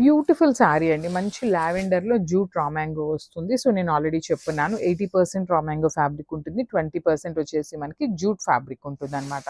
Beautiful sari అండి. మంచి లావెండర్లో jute raw mango వస్తుంది. సో నేను ఆల్రెడీ చెప్పున్నాను 80% రా మ్యాంగో ఫ్యాబ్రిక్ ఉంటుంది, 20% వచ్చేసి మనకి జూట్ ఫ్యాబ్రిక్ ఉంటుంది అనమాట.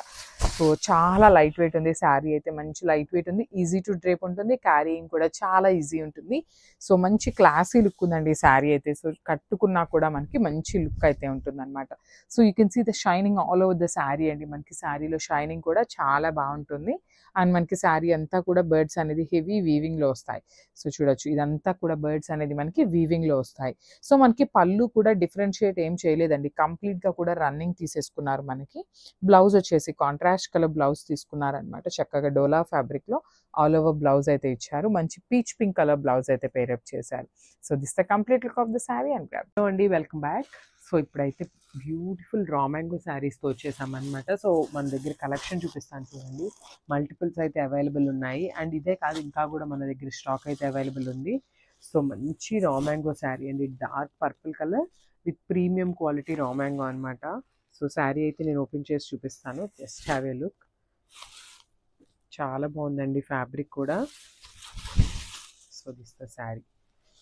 సో చాలా లైట్ వెయిట్ ఉంది శారీ అయితే, మంచి లైట్ వెయిట్ ఉంది, ఈజీ టు డ్రేప్ ఉంటుంది, క్యారీయింగ్ కూడా చాలా ఈజీ ఉంటుంది. సో మంచి క్లాసీ లుక్ ఉందండి ఈ శారీ అయితే. సో కట్టుకున్నా కూడా మనకి మంచి లుక్ అయితే ఉంటుంది అనమాట. So you can see the shining all over the sari అండి. మనకి శారీలో షైనింగ్ కూడా చాలా బాగుంటుంది. అండ్ మనకి శారీ అంతా కూడా బర్డ్స్ అనేది హెవీ వీవింగ్లో వస్తాయి. సో చూడొచ్చు, ఇదంతా కూడా బర్డ్స్ అనేది మనకి వీవింగ్లో వస్తాయి. సో మనకి పళ్ళు కూడా డిఫరెన్షియేట్ ఏం చేయలేదండి, కంప్లీట్గా కూడా రన్నింగ్ తీసేసుకున్నారు. మనకి బ్లౌజ్ వచ్చేసి కాంట్రాస్ట్ కలర్ బ్లౌజ్ తీసుకున్నారనమాట. చక్కగా డోలా ఫ్యాబ్రిక్లో ఆల్ ఓవర్ బ్లౌజ్ అయితే ఇచ్చారు. మంచి పీచ్ పింక్ కలర్ బ్లౌజ్ అయితే పేరప్ చేశారు. So this the complete look of the sari and grab. So అండి, వెల్కమ్ బ్యాక్. సో ఇప్పుడైతే బ్యూటిఫుల్ రా మ్యాంగో శారీస్తో వచ్చేసామన్నమాట. సో మన దగ్గర కలెక్షన్ చూపిస్తాను చూడండి. మల్టిపుల్స్ అయితే అవైలబుల్ ఉన్నాయి. అండ్ ఇదే కాదు, ఇంకా కూడా మన దగ్గర స్టాక్ అయితే అవైలబుల్ ఉంది. సో మంచి రా మ్యాంగో శారీ అండి, dark purple colour with premium quality raw mango అనమాట. సో శారీ అయితే నేను ఓపెన్ చేసి చూపిస్తాను, జస్ట్ హ్యావ్ ఏ లుక్. చాలా బాగుందండి ఫ్యాబ్రిక్ కూడా. So this the sari.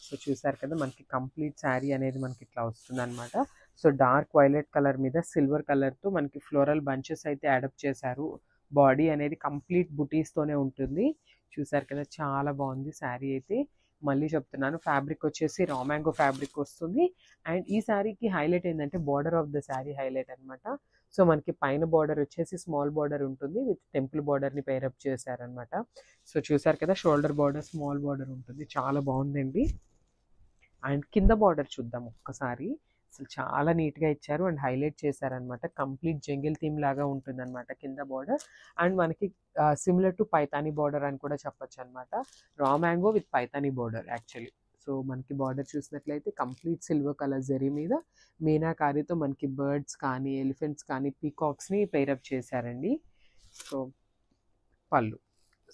So చూసారు కదా, మనకి కంప్లీట్ శారీ అనేది మనకి ఇట్లా వస్తుంది అనమాట. సో డార్క్ వైలెట్ కలర్ మీద సిల్వర్ కలర్తో మనకి ఫ్లోరల్ బంచెస్ అయితే యాడప్ చేశారు. బాడీ అనేది కంప్లీట్ బుటీస్తోనే ఉంటుంది. చూసారు కదా, చాలా బాగుంది శారీ అయితే. మళ్ళీ చెప్తున్నాను, ఫ్యాబ్రిక్ వచ్చేసి రా మ్యాంగో ఫ్యాబ్రిక్ వస్తుంది. అండ్ ఈ శారీకి హైలైట్ ఏంటంటే border of the sari highlight అనమాట. సో మనకి పైన బార్డర్ వచ్చేసి స్మాల్ బార్డర్ ఉంటుంది, విత్ టెంపుల్ బార్డర్ని పేరప్ చేశారనమాట. సో చూసారు కదా, షోల్డర్ బార్డర్ స్మాల్ బార్డర్ ఉంటుంది, చాలా బాగుందండి. అండ్ కింద బార్డర్ చూద్దాం ఒక్కసారి. అసలు చాలా నీట్గా ఇచ్చారు అండ్ హైలైట్ చేశారనమాట. కంప్లీట్ జంగిల్ థీమ్ లాగా ఉంటుంది అనమాట కింద బార్డర్. అండ్ మనకి సిమిలర్ టు పైతానీ బార్డర్ అని కూడా చెప్పొచ్చు అనమాట. Raw mango with Paithani border actually. So మనకి బార్డర్ చూసినట్లయితే కంప్లీట్ సిల్వర్ కలర్ జరీ మీద మీనాకారీతో మనకి బర్డ్స్ కానీ ఎలిఫెంట్స్ కానీ పీకాక్స్ని పేరప్ చేశారండి. సో పళ్ళు,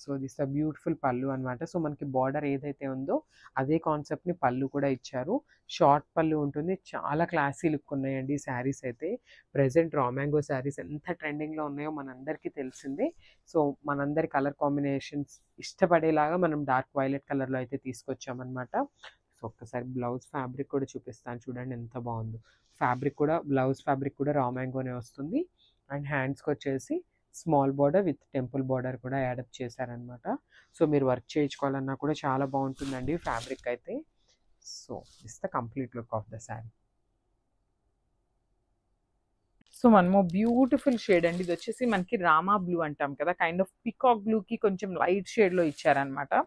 సో దిస్ ద బ్యూటిఫుల్ పళ్ళు అనమాట. సో మనకి బార్డర్ ఏదైతే ఉందో అదే కాన్సెప్ట్ని పళ్ళు కూడా ఇచ్చారు. షార్ట్ పళ్ళు ఉంటుంది, చాలా క్లాసీ లుక్ ఉన్నాయండి శారీస్ అయితే. ప్రజెంట్ రా మ్యాంగో శారీస్ ఎంత ట్రెండింగ్లో ఉన్నాయో మనందరికీ తెలిసిందే. సో మనందరి కలర్ కాంబినేషన్స్ ఇష్టపడేలాగా మనం డార్క్ వైలెట్ కలర్లో అయితే తీసుకొచ్చామన్నమాట. సో ఒక్కసారి బ్లౌజ్ ఫ్యాబ్రిక్ కూడా చూపిస్తాను చూడండి, ఎంత బాగుందో. ఫ్యాబ్రిక్ కూడా, బ్లౌజ్ ఫ్యాబ్రిక్ కూడా రా మ్యాంగోనే వస్తుంది. అండ్ హ్యాండ్స్కి వచ్చేసి small border with temple border కూడా యాడప్ చేశారనమాట. సో మీరు వర్క్ చేయించుకోవాలన్నా కూడా చాలా బాగుంటుందండి ఫ్యాబ్రిక్ అయితే. So this the complete look of the sari. So మనము బ్యూటిఫుల్ షేడ్ అండి, ఇది వచ్చేసి మనకి రామా బ్లూ అంటాం కదా, కైండ్ ఆఫ్ పికాక్ బ్లూకి కొంచెం లైట్ షేడ్లో ఇచ్చారనమాట.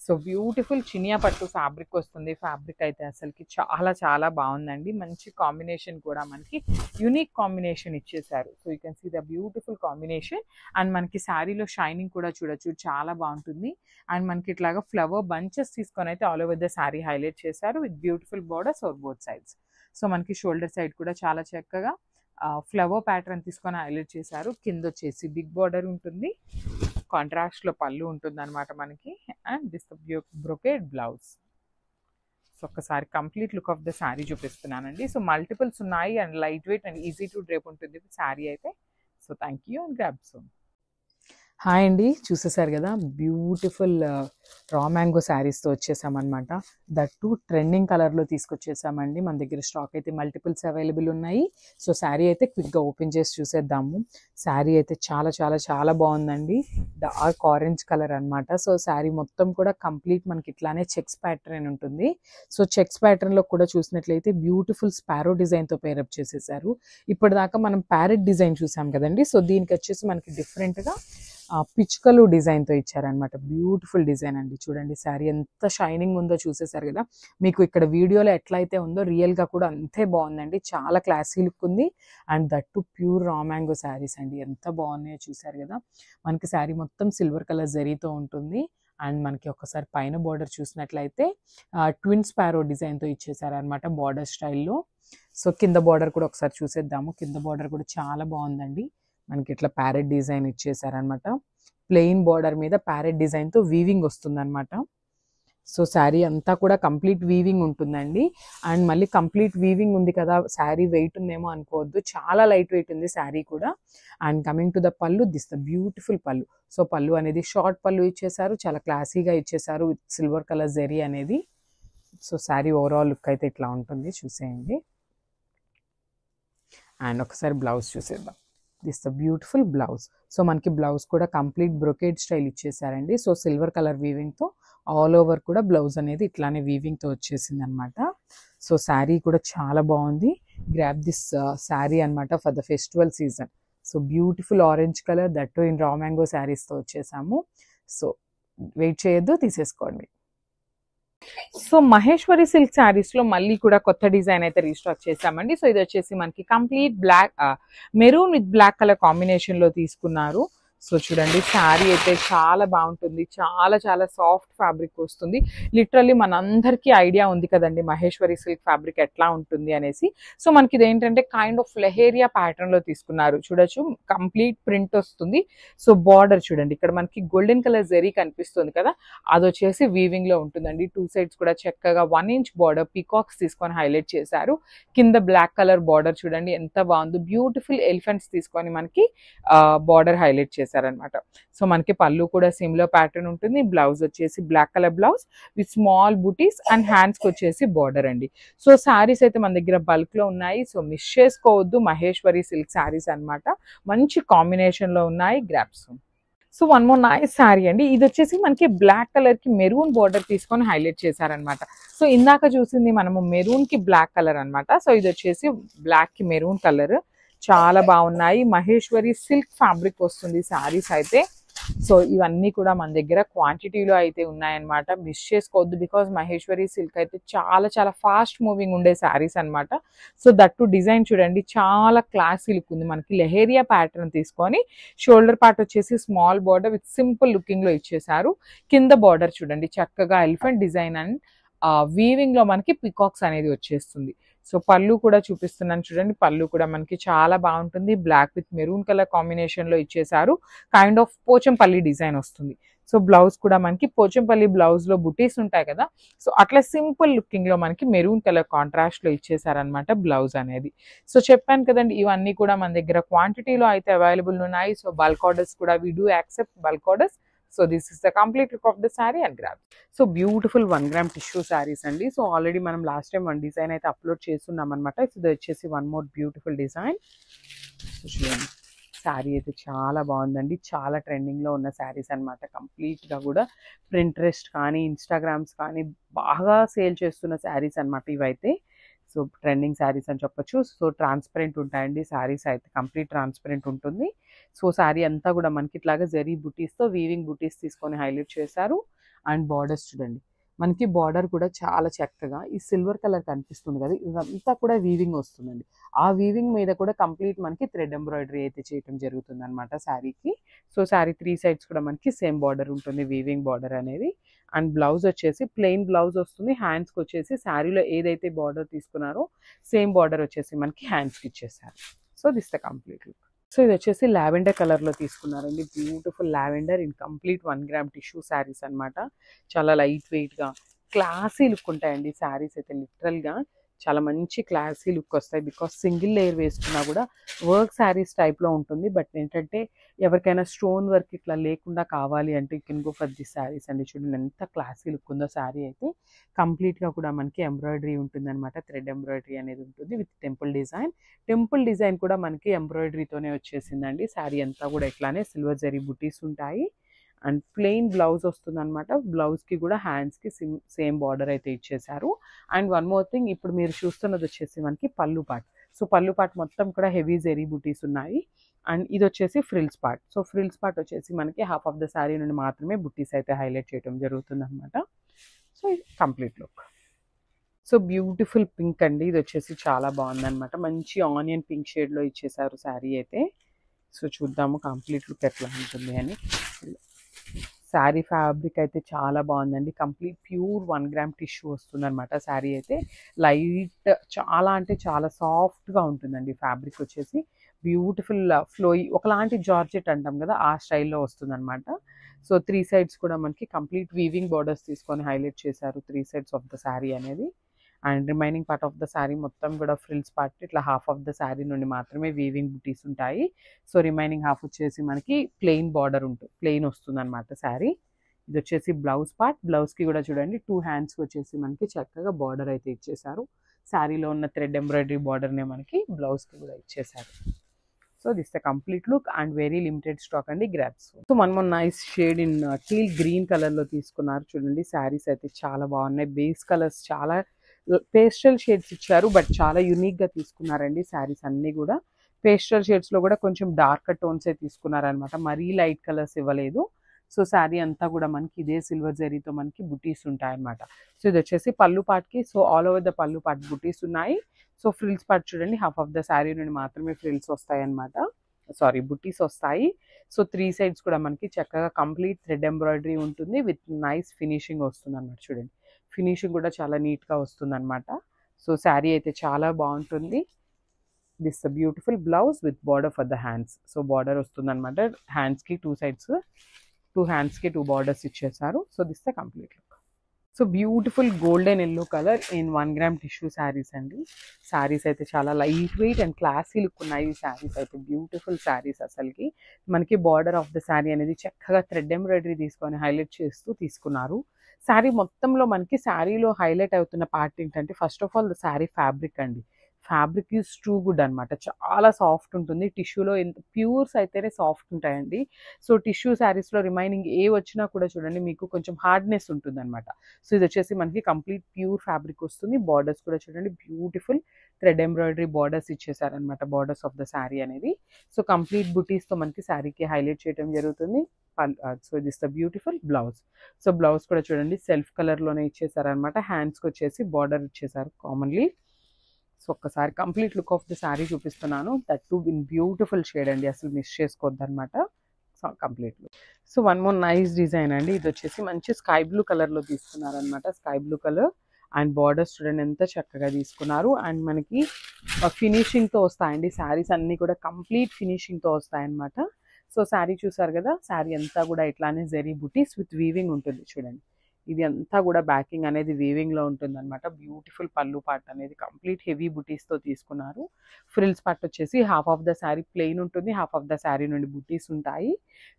సో బ్యూటిఫుల్ చినియా పట్టు ఫ్యాబ్రిక్ వస్తుంది. ఫ్యాబ్రిక్ అయితే అసలుకి చాలా చాలా బాగుందండి. మంచి కాంబినేషన్ కూడా, మనకి యూనిక్ కాంబినేషన్ ఇచ్చేసారు. So you can see the beautiful combination. And మనకి శారీలో షైనింగ్ కూడా చూడొచ్చు, చాలా బాగుంటుంది. అండ్ మనకి ఇట్లాగా ఫ్లవర్ బంచెస్ తీసుకొని అయితే all over the sari highlight చేశారు with beautiful borders are both sides. So మనకి షోల్డర్ సైడ్ కూడా చాలా చక్కగా ఫ్లవర్ ప్యాటర్న్ తీసుకొని హైలైట్ చేశారు. కింద వచ్చేసి బిగ్ బార్డర్ ఉంటుంది, కాంట్రాస్ట్లో పళ్ళు ఉంటుంది అనమాట మనకి. And this brocade blouse. So ఒక్కసారి complete look of the sari చూపిస్తున్నానండి. సో మల్టిపుల్స్ ఉన్నాయి and light weight and easy to drape ఉంటుంది శారీ అయితే. So thank you and grab soon. Hi అండి, చూసేసారు కదా, బ్యూటిఫుల్ రా మ్యాంగో శారీస్తో వచ్చేసామన్నమాట. దట్ టూ ట్రెండింగ్ కలర్లో తీసుకొచ్చేసామండి. మన దగ్గర స్టాక్ అయితే మల్టిపుల్స్ అవైలబుల్ ఉన్నాయి. సో శారీ అయితే క్విక్గా ఓపెన్ చేసి చూసేద్దాము. శారీ అయితే చాలా చాలా చాలా బాగుందండి, డార్క్ ఆరెంజ్ కలర్ అనమాట. సో శారీ మొత్తం కూడా కంప్లీట్ మనకి ఇట్లానే చెక్స్ ప్యాటర్న్ ఉంటుంది. సో చెక్స్ ప్యాటర్న్లో కూడా చూసినట్లయితే బ్యూటిఫుల్ స్పారో డిజైన్తో పేరప్ చేసేసారు. ఇప్పటిదాకా మనం ప్యారెట్ డిజైన్ చూసాం కదండి. సో దీనికి వచ్చేసి మనకి డిఫరెంట్గా పిచ్చుకలు డిజైన్తో ఇచ్చారనమాట. బ్యూటిఫుల్ డిజైన్ అండి, చూడండి శారీ ఎంత షైనింగ్ ఉందో చూసేసారు కదా. మీకు ఇక్కడ వీడియోలో ఎట్లయితే ఉందో రియల్గా కూడా అంతే బాగుందండి, చాలా క్లాసీ లుక్ ఉంది. And that to pure raw mango saris అండి, ఎంత బాగున్నాయో చూసారు కదా. మనకి శారీ మొత్తం సిల్వర్ కలర్ జరీతో ఉంటుంది. అండ్ మనకి ఒకసారి పైన బార్డర్ చూసినట్లయితే ట్విన్ స్పారో డిజైన్తో ఇచ్చేసారనమాట బార్డర్ స్టైల్లో. సో కింద బార్డర్ కూడా ఒకసారి చూసేద్దాము. కింద బార్డర్ కూడా చాలా బాగుందండి, మనకి ఇట్లా ప్యారెట్ డిజైన్ ఇచ్చేసారనమాట. ప్లెయిన్ బార్డర్ మీద ప్యారెట్ డిజైన్తో వీవింగ్ వస్తుందన్నమాట. సో శారీ అంతా కూడా కంప్లీట్ వీవింగ్ ఉంటుందండి. అండ్ మళ్ళీ కంప్లీట్ వీవింగ్ ఉంది కదా, శారీ వెయిట్ ఉందేమో అనుకోవద్దు, చాలా లైట్ వెయిట్ ఉంది శారీ కూడా. అండ్ కమింగ్ టు ద పళ్ళు, దిస్ ద బ్యూటిఫుల్ పళ్ళు. సో పళ్ళు అనేది షార్ట్ పళ్ళు ఇచ్చేసారు, చాలా క్లాసీగా ఇచ్చేసారు విత్ సిల్వర్ కలర్ జెరీ అనేది. సో శారీ ఓవరాల్ లుక్ అయితే ఇట్లా ఉంటుంది, చూసేయండి. అండ్ ఒకసారి బ్లౌజ్ చూసేద్దాం. This the beautiful blouse. So మనకి బ్లౌజ్ కూడా కంప్లీట్ బ్రొకేడ్ స్టైల్ ఇచ్చేసారండి. సో సిల్వర్ కలర్ వీవింగ్తో ఆల్ ఓవర్ కూడా బ్లౌజ్ అనేది ఇట్లానే వీవింగ్తో వచ్చేసింది అనమాట. సో శారీ కూడా చాలా బాగుంది. గ్రాబ్ దిస్ శారీ అనమాట for the festival season. So beautiful orange colour, that too in raw mango శారీస్తో వచ్చేసాము. సో వెయిట్ చేయొద్దు, తీసేసుకోండి. సో మహేశ్వరి సిల్క్ శారీస్ లో మళ్ళీ కూడా కొత్త డిజైన్ అయితే రీస్టాక్ చేసామండి. సో ఇది వచ్చేసి మనకి complete black maroon with black colour combination లో తీసుకున్నారు. సో చూడండి, శారీ అయితే చాలా బాగుంటుంది, చాలా చాలా సాఫ్ట్ ఫ్యాబ్రిక్ వస్తుంది. లిటరల్లీ మనందరికీ ఐడియా ఉంది కదండి మహేశ్వరి సిల్క్ ఫ్యాబ్రిక్ ఎట్లా ఉంటుంది అనేసి. సో మనకి ఇది ఏంటంటే కైండ్ ఆఫ్ లెహేరియా ప్యాటర్న్ లో తీసుకున్నారు. చూడొచ్చు, కంప్లీట్ ప్రింట్ వస్తుంది. సో బార్డర్ చూడండి, ఇక్కడ మనకి గోల్డెన్ కలర్ జెరీ కనిపిస్తుంది కదా, అది వచ్చేసి వీవింగ్ లో ఉంటుందండి. టూ సైడ్స్ కూడా చక్కగా 1 ఇంచ్ బార్డర్ పీకాక్స్ తీసుకొని హైలైట్ చేశారు. కింద బ్లాక్ కలర్ బార్డర్ చూడండి ఎంత బాగుందో, బ్యూటిఫుల్ ఎలిఫెంట్స్ తీసుకొని మనకి బార్డర్ హైలైట్ చేశారు అనమాట. సో మనకి పళ్ళు కూడా సిమిలర్ ప్యాటర్న్ ఉంటుంది. బ్లౌజ్ వచ్చేసి black colour blouse with small butis and hands కి వచ్చేసి బార్డర్ అండి. సో శారీస్ అయితే మన దగ్గర బల్క్ లో ఉన్నాయి. సో మిస్ చేసుకోవద్దు, మహేశ్వరి సిల్క్ శారీస్ అనమాట. మంచి కాంబినేషన్ లో ఉన్నాయి, grasp. So one more nice sari అండి. ఇది వచ్చేసి మనకి బ్లాక్ కలర్ కి మెరూన్ బార్డర్ తీసుకొని హైలైట్ చేశారనమాట. సో ఇందాక చూసింది మనము మెరూన్ కి బ్లాక్ కలర్ అనమాట. సో ఇది వచ్చేసి బ్లాక్ కి మెరూన్ కలర్, చాలా బాగున్నాయి. మహేశ్వరి సిల్క్ ఫ్యాబ్రిక్ వస్తుంది శారీస్ అయితే. సో ఇవన్నీ కూడా మన దగ్గర క్వాంటిటీలో అయితే ఉన్నాయన్నమాట, మిస్ చేసుకోవద్దు. బికాజ్ మహేశ్వరి సిల్క్ అయితే చాలా చాలా ఫాస్ట్ మూవింగ్ ఉండే శారీస్ అనమాట. సో దట్టు డిజైన్ చూడండి, చాలా క్లాసీ లుక్ ఉంది. మనకి లెహేరియా ప్యాటర్న్ తీసుకొని షోల్డర్ పార్ట్ వచ్చేసి small border with simple looking లో ఇచ్చేసారు. కింద బార్డర్ చూడండి చక్కగా ఎలిఫెంట్ డిజైన్ అండ్ వీవింగ్ లో మనకి పికాక్స్ అనేది వచ్చేస్తుంది. సో పళ్ళు కూడా చూపిస్తున్నాను చూడండి, పళ్ళు కూడా మనకి చాలా బాగుంటుంది. Black with maroon colour combination లో ఇచ్చేసారు. కైండ్ ఆఫ్ పోచంపల్లి డిజైన్ వస్తుంది. సో బ్లౌజ్ కూడా మనకి పోచంపల్లి బ్లౌజ్ లో బుటీస్ ఉంటాయి కదా, సో అట్లా సింపుల్ లుకింగ్ లో మనకి మెరూన్ కలర్ కాంట్రాస్ట్ లో ఇచ్చేసారనమాట బ్లౌజ్ అనేది. సో చెప్పాను కదండి, ఇవన్నీ కూడా మన దగ్గర క్వాంటిటీలో అయితే అవైలబుల్ ఉన్నాయి. సో బల్క్ ఆర్డర్స్ కూడా we do accept bulk orders. So this is the complete look of the sari and grab. So beautiful 1 gram tissue saris అండి. సో ఆల్రెడీ మనం లాస్ట్ టైం 1 డిజైన్ అయితే అప్లోడ్ చేస్తున్నాం అనమాట. సో ఇది వచ్చేసి 1 మోర్ బ్యూటిఫుల్ డిజైన్. సో చూడండి, శారీ అయితే చాలా బాగుందండి. చాలా ట్రెండింగ్లో ఉన్న శారీస్ అనమాట. కంప్లీట్గా కూడా ప్రింట్రెస్ట్ కానీ ఇన్స్టాగ్రామ్స్ కానీ బాగా సేల్ చేస్తున్న శారీస్ అనమాట ఇవైతే. సో ట్రెండింగ్ శారీస్ అని చెప్పొచ్చు. సో ట్రాన్స్పరెంట్ ఉంటాయండి శారీస్ అయితే, కంప్లీట్ ట్రాన్స్పరెంట్ ఉంటుంది. సో శారీ అంతా కూడా మనకి ఇట్లాగా జరీ బుటీస్తో వీవింగ్ బుటీస్ తీసుకొని హైలైట్ చేశారు. అండ్ బార్డర్స్ చూడండి, మనకి బార్డర్ కూడా చాలా చక్కగా ఈ సిల్వర్ కలర్ కనిపిస్తుంది కదా, ఇదంతా కూడా వీవింగ్ వస్తుందండి. ఆ వీవింగ్ మీద కూడా కంప్లీట్ మనకి థ్రెడ్ ఎంబ్రాయిడరీ అయితే చేయడం జరుగుతుంది అనమాట శారీకి. సో శారీ 3 సైడ్స్ కూడా మనకి సేమ్ బార్డర్ ఉంటుంది, వీవింగ్ బార్డర్ అనేది. అండ్ బ్లౌజ్ వచ్చేసి ప్లెయిన్ బ్లౌజ్ వస్తుంది. హ్యాండ్స్కి వచ్చేసి శారీలో ఏదైతే బార్డర్ తీసుకున్నారో సేమ్ బార్డర్ వచ్చేసి మనకి హ్యాండ్స్కి ఇచ్చేసారు. So this the complete look. So ఇది వచ్చేసి లావెండర్ కలర్లో తీసుకున్నారండి. Beautiful lavender in complete 1 gram tissue saris అనమాట. చాలా లైట్ వెయిట్గా క్లాసీ లుక్ ఉంటాయండి శారీస్ అయితే. లిటరల్గా చాలా మంచి క్లాసీ లుక్ వస్తాయి. బికాస్ సింగిల్ లేయర్ వేసుకున్నా కూడా వర్క్ శారీస్ టైప్లో ఉంటుంది. బట్ ఏంటంటే ఎవరికైనా స్టోన్ వర్క్ ఇట్లా లేకుండా కావాలి అంటే you can go for this saris అండి. చూడండి ఎంత క్లాసీ లుక్ ఉందో శారీ అయితే. కంప్లీట్గా కూడా మనకి ఎంబ్రాయిడరీ ఉంటుంది అనమాట, థ్రెడ్ ఎంబ్రాయిడరీ అనేది ఉంటుంది with temple design. Temple design కూడా మనకి ఎంబ్రాయిడరీతోనే వచ్చేసిందండి. శారీ అంతా కూడా ఇట్లానే సిల్వర్ జరీ బుటీస్ ఉంటాయి. అండ్ ప్లెయిన్ బ్లౌజ్ వస్తుంది అనమాట. బ్లౌజ్కి కూడా హ్యాండ్స్కి సేమ్ బార్డర్ అయితే ఇచ్చేసారు. అండ్ వన్ మోర్ థింగ్, ఇప్పుడు మీరు చూస్తున్నది వచ్చేసి మనకి పళ్ళు పార్ట్. సో పళ్ళు పార్ట్ మొత్తం కూడా హెవీ జెరీ బుటీస్ ఉన్నాయి. అండ్ ఇది వచ్చేసి frills part. So frills part వచ్చేసి మనకి హాఫ్ ఆఫ్ ద శారీ నుండి మాత్రమే బుటీస్ అయితే హైలైట్ చేయడం జరుగుతుంది అనమాట. సో ఇది complete look. So beautiful pink అండి, ఇది వచ్చేసి చాలా బాగుందన్నమాట. మంచి ఆనియన్ పింక్ షేడ్లో ఇచ్చేసారు శారీ అయితే. సో చూద్దాము కంప్లీట్ లుక్ ఎట్లా ఉంటుంది అని. శారీ ఫ్యాబ్రిక్ అయితే చాలా బాగుందండి. కంప్లీట్ ప్యూర్ 1 గ్రామ్ టిష్యూ వస్తుంది అనమాట శారీ అయితే. లైట్ చాలా అంటే చాలా సాఫ్ట్గా ఉంటుందండి ఫ్యాబ్రిక్ వచ్చేసి. బ్యూటిఫుల్ ఫ్లోయి, ఒకలాంటి జార్జెట్ అంటాం కదా ఆ స్టైల్లో వస్తుంది అనమాట. సో 3 సైడ్స్ కూడా మనకి కంప్లీట్ వీవింగ్ బార్డర్స్ తీసుకొని హైలైట్ చేశారు 3 సైడ్స్ ఆఫ్ ద శారీ అనేది. And remaining part of the sari మొత్తం కూడా ఫ్రిల్స్ పార్ట్ ఇట్లా హాఫ్ ఆఫ్ ద శారీ నుండి మాత్రమే వీవింగ్ బుటీస్ ఉంటాయి. సో రిమైనింగ్ హాఫ్ వచ్చేసి మనకి ప్లెయిన్ బార్డర్ ఉంటుంది, ప్లెయిన్ వస్తుంది అనమాట శారీ. ఇది వచ్చేసి బ్లౌజ్ పార్ట్. బ్లౌజ్కి కూడా చూడండి 2 హ్యాండ్స్కి వచ్చేసి మనకి చక్కగా బార్డర్ అయితే ఇచ్చేసారు. శారీలో ఉన్న థ్రెడ్ ఎంబ్రాయిడరీ బార్డర్నే మనకి బ్లౌజ్కి కూడా ఇచ్చేసారు. So this the complete look and very limited stock అండి, గ్రాబ్స్. సో మనం nice shade in teal green కలర్లో తీసుకున్నారు చూడండి. శారీస్ అయితే చాలా బాగున్నాయి. బేస్ కలర్స్ చాలా పేస్టల్ షేడ్స్ ఇచ్చారు, బట్ చాలా యూనిక్గా తీసుకున్నారండి శారీస్ అన్నీ కూడా. పేస్టల్ షేడ్స్లో కూడా కొంచెం డార్కర్ టోన్సే తీసుకున్నారనమాట, మరీ లైట్ కలర్స్ ఇవ్వలేదు. సో శారీ అంతా కూడా మనకి ఇదే సిల్వర్ జరీతో మనకి బుటీస్ ఉంటాయన్నమాట. సో ఇది వచ్చేసి పళ్ళు పార్ట్కి. సో ఆల్ ఓవర్ ద పళ్ళు పార్ట్ బుటీస్ ఉన్నాయి. సో ఫ్రిల్స్ పార్ట్ చూడండి, హాఫ్ ఆఫ్ ద శారీ నుండి మాత్రమే ఫ్రిల్స్ వస్తాయి అనమాట, సారీ బుటీస్ వస్తాయి. సో 3 సైడ్స్ కూడా మనకి చక్కగా కంప్లీట్ థ్రెడ్ ఎంబ్రాయిడరీ ఉంటుంది విత్ నైస్ ఫినిషింగ్ వస్తుంది అనమాట. చూడండి ఫినిషింగ్ కూడా చాలా నీట్గా వస్తుంది అనమాట. సో శారీ అయితే చాలా బాగుంటుంది. This beautiful blouse with border for the hands. So border వస్తుంది అనమాట హ్యాండ్స్కి, 2 సైడ్స్ 2 హ్యాండ్స్కి 2 బార్డర్స్ ఇచ్చేసారు. So this the complete look. So beautiful golden yellow colour in 1 gram tissue saris అండి. శారీస్ అయితే చాలా light weight and classy look ఉన్నాయి. ఈ శారీస్ అయితే బ్యూటిఫుల్ శారీస్. అసలుకి మనకి బార్డర్ ఆఫ్ ద శారీ అనేది చక్కగా థ్రెడ్ ఎంబ్రాయిడరీ తీసుకొని హైలైట్ చేస్తూ తీసుకున్నారు. శారీ మొత్తంలో మనకి శారీలో హైలైట్ అవుతున్న పార్ట్ ఏంటంటే first of all the sari fabric అండి. ఫ్యాబ్రిక్ ఈజ్ టూ గుడ్ అనమాట, చాలా సాఫ్ట్ ఉంటుంది. టిష్యూలో ఎంత ప్యూర్స్ అయితేనే సాఫ్ట్ ఉంటాయండి. సో టిష్యూ శారీస్లో రిమైనింగ్ ఏ వచ్చినా కూడా చూడండి మీకు కొంచెం హార్డ్నెస్ ఉంటుంది అనమాట. సో ఇది వచ్చేసి మనకి కంప్లీట్ ప్యూర్ ఫ్యాబ్రిక్ వస్తుంది. బార్డర్స్ కూడా చూడండి బ్యూటిఫుల్ థ్రెడ్ ఎంబ్రాయిడరీ బార్డర్స్ ఇచ్చేసారనమాట, బార్డర్స్ ఆఫ్ ద శారీ అనేది. సో కంప్లీట్ బుటీస్తో మనకి శారీకి హైలైట్ చేయడం జరుగుతుంది. So this the beautiful blouse. So blouse కూడా చూడండి సెల్ఫ్ కలర్లోనే ఇచ్చేసారనమాట. హ్యాండ్స్కి వచ్చేసి బార్డర్ ఇచ్చేసారు కామన్లీ. సో ఒక్కసారి complete look of the sari చూపిస్తున్నాను, that too in beautiful shade అండి, అసలు మిస్ చేసుకోవద్దు అనమాట. So complete look. So 1 more nice design అండి. ఇది వచ్చేసి మంచి స్కై బ్లూ కలర్లో తీసుకున్నారనమాట. Sky blue colour and borders చూడండి ఎంత చక్కగా తీసుకున్నారు. అండ్ మనకి ఫినిషింగ్తో వస్తాయండి శారీస్ అన్నీ కూడా, కంప్లీట్ ఫినిషింగ్తో వస్తాయన్నమాట. సో శారీ చూసారు కదా, శారీ అంతా కూడా ఇట్లానే జరీ బుటీస్ విత్ వీవింగ్ ఉంటుంది చూడండి. ఇది అంతా కూడా బ్యాకింగ్ అనేది వీవింగ్లో ఉంటుంది అనమాట. బ్యూటిఫుల్ పళ్ళు పార్ట్ అనేది కంప్లీట్ హెవీ బుటీస్తో తీసుకున్నారు. ఫ్రిల్స్ పార్ట్ వచ్చేసి half of the sari plain ఉంటుంది, హాఫ్ ఆఫ్ ద శారీ నుండి బుటీస్ ఉంటాయి.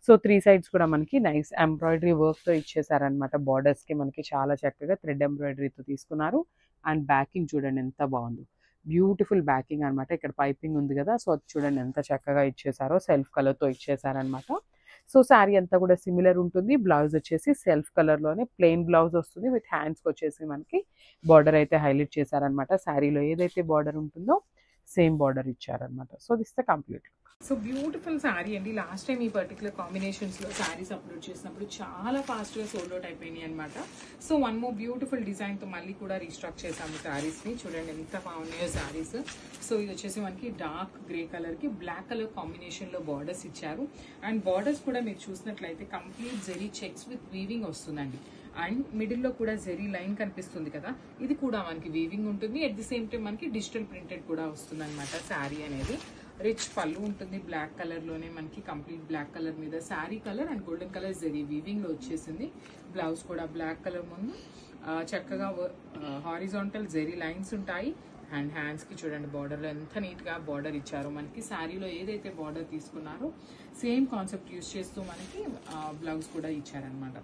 సో 3 సైడ్స్ కూడా మనకి నైస్ ఎంబ్రాయిడరీ వర్క్తో ఇచ్చేసారనమాట. బార్డర్స్కి మనకి చాలా చక్కగా థ్రెడ్ ఎంబ్రాయిడరీతో తీసుకున్నారు. అండ్ బ్యాకింగ్ చూడండి ఎంత బాగుందో, బ్యూటిఫుల్ బ్యాకింగ్ అనమాట. ఇక్కడ పైపింగ్ ఉంది కదా, సో అది చూడండి ఎంత చక్కగా ఇచ్చేసారో, సెల్ఫ్ కలర్తో ఇచ్చేసారనమాట. సో శారీ అంతా కూడా సిమిలర్ ఉంటుంది. బ్లౌజ్ వచ్చేసి సెల్ఫ్ కలర్లోనే ప్లెయిన్ బ్లౌజ్ వస్తుంది విత్ హ్యాండ్స్కి వచ్చేసి మనకి బార్డర్ అయితే హైలైట్ చేశారనమాట. శారీలో ఏదైతే బార్డర్ ఉంటుందో సేమ్ బార్డర్ ఇచ్చారనమాట. So this the complete. So beautiful sari అండి. లాస్ట్ టైం ఈ పర్టికులర్ కాంబినేషన్స్లో శారీస్ అప్లోడ్ చేసినప్పుడు చాలా ఫాస్ట్గా సోల్డ్ అవుట్ అయిపోయినాయి అనమాట. సో 1 మోర్ బ్యూటిఫుల్ డిజైన్తో మళ్ళీ కూడా రీస్టాక్ చేసాము శారీస్ని. చూడండి ఎంత బాగున్నాయో శారీస్. సో ఇది వచ్చేసి మనకి డార్క్ గ్రే కలర్కి బ్లాక్ కలర్ కాంబినేషన్లో బార్డర్స్ ఇచ్చారు. అండ్ బార్డర్స్ కూడా మీరు చూసినట్లయితే complete zari checks with weaving వస్తుందండి. అండ్ మిడిల్లో కూడా జెరీ లైన్ కనిపిస్తుంది కదా, ఇది కూడా మనకి వీవింగ్ ఉంటుంది. అట్ ది సేమ్ టైం మనకి డిజిటల్ ప్రింటెడ్ కూడా వస్తుంది అనమాట శారీ అనేది. రిచ్ పళ్ళు ఉంటుంది బ్లాక్ కలర్లోనే, మనకి కంప్లీట్ బ్లాక్ కలర్ మీద sari colour and golden colour zari వీవింగ్లో వచ్చేసింది. బ్లౌజ్ కూడా బ్లాక్ కలర్ ముందు చక్కగా హారిజాంటల్ జెరీ లైన్స్ ఉంటాయి. అండ్ హ్యాండ్స్కి చూడండి బార్డర్లో ఎంత నీట్గా బార్డర్ ఇచ్చారో. మనకి శారీలో ఏదైతే బార్డర్ తీసుకున్నారో సేమ్ కాన్సెప్ట్ యూజ్ చేస్తూ మనకి బ్లౌజ్ కూడా ఇచ్చారనమాట.